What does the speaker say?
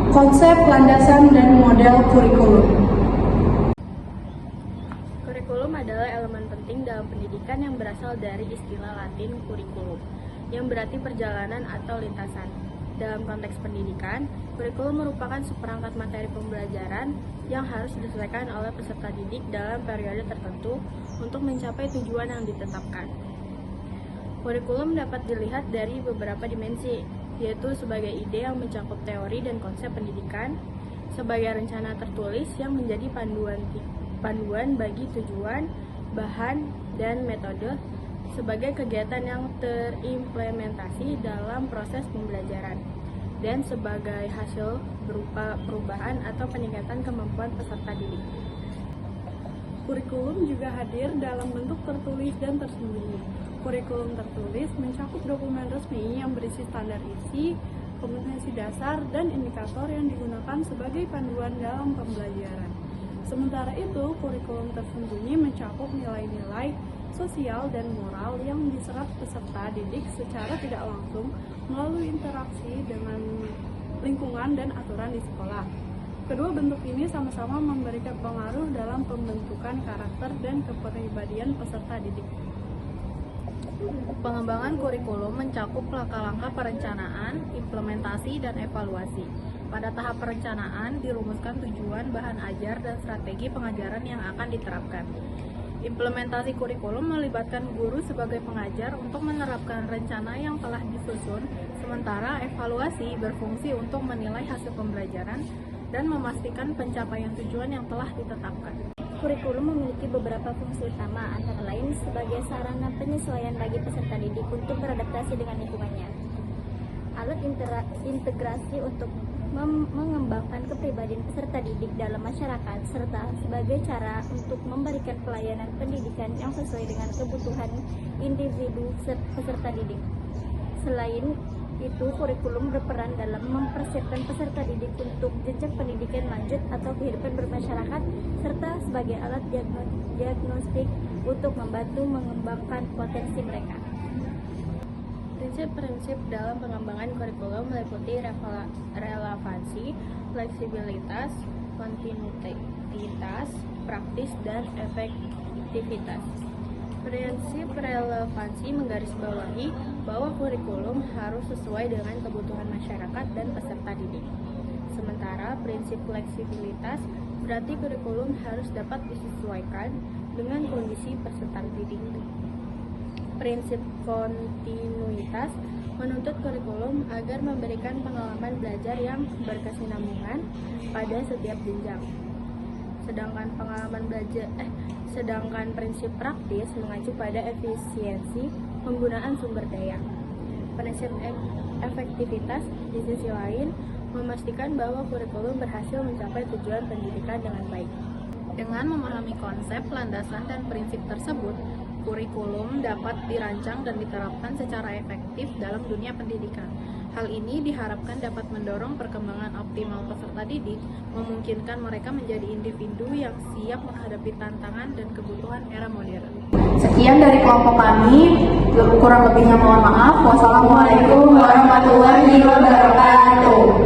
konsep, landasan, dan model kurikulum. Kurikulum adalah elemen penting dalam pendidikan yang berasal dari istilah Latin kurikulum, yang berarti perjalanan atau lintasan. Dalam konteks pendidikan, kurikulum merupakan seperangkat materi pembelajaran yang harus diselesaikan oleh peserta didik dalam periode tertentu untuk mencapai tujuan yang ditetapkan. Kurikulum dapat dilihat dari beberapa dimensi, yaitu sebagai ide yang mencakup teori dan konsep pendidikan, sebagai rencana tertulis yang menjadi panduan bagi tujuan, bahan, dan metode, sebagai kegiatan yang terimplementasi dalam proses pembelajaran, dan sebagai hasil berupa perubahan atau peningkatan kemampuan peserta didik. Kurikulum juga hadir dalam bentuk tertulis dan tersembunyi. Kurikulum tertulis mencakup dokumen resmi yang berisi standar isi, kompetensi dasar, dan indikator yang digunakan sebagai panduan dalam pembelajaran. Sementara itu, kurikulum tersembunyi mencakup nilai-nilai sosial dan moral yang diserap peserta didik secara tidak langsung melalui interaksi dengan lingkungan dan aturan di sekolah. Kedua bentuk ini sama-sama memberikan pengaruh dalam pembentukan karakter dan kepribadian peserta didik. Pengembangan kurikulum mencakup langkah-langkah perencanaan, implementasi, dan evaluasi. Pada tahap perencanaan, dirumuskan tujuan, bahan ajar, dan strategi pengajaran yang akan diterapkan. Implementasi kurikulum melibatkan guru sebagai pengajar untuk menerapkan rencana yang telah disusun, sementara evaluasi berfungsi untuk menilai hasil pembelajaran dan memastikan pencapaian tujuan yang telah ditetapkan. Kurikulum memiliki beberapa fungsi utama, antara lain sebagai sarana penyesuaian bagi peserta didik untuk beradaptasi dengan lingkungannya, alat integrasi untuk mengembangkan kepribadian peserta didik dalam masyarakat, serta sebagai cara untuk memberikan pelayanan pendidikan yang sesuai dengan kebutuhan individu peserta didik. Selain itu, kurikulum berperan dalam mempersiapkan peserta didik untuk jenjang pendidikan lanjut atau kehidupan bermasyarakat, serta sebagai alat diagnostik untuk membantu mengembangkan potensi mereka. Prinsip-prinsip dalam pengembangan kurikulum meliputi relevansi, fleksibilitas, kontinuitas, praktis, dan efektivitas. Prinsip relevansi menggarisbawahi bahwa kurikulum harus sesuai dengan kebutuhan masyarakat dan peserta didik. Sementara prinsip fleksibilitas berarti kurikulum harus dapat disesuaikan dengan kondisi peserta didik. Prinsip kontinuitas menuntut kurikulum agar memberikan pengalaman belajar yang berkesinambungan pada setiap jenjang. Sedangkan prinsip praktis mengacu pada efisiensi penggunaan sumber daya. Prinsip efektivitas di sisi lain memastikan bahwa kurikulum berhasil mencapai tujuan pendidikan dengan baik. Dengan memahami konsep, landasan, dan prinsip tersebut, kurikulum dapat dirancang dan diterapkan secara efektif dalam dunia pendidikan. Hal ini diharapkan dapat mendorong perkembangan optimal peserta didik, memungkinkan mereka menjadi individu yang siap menghadapi tantangan dan kebutuhan era modern. Sekian dari kelompok kami, kurang lebihnya mohon maaf. Wassalamualaikum warahmatullahi wabarakatuh.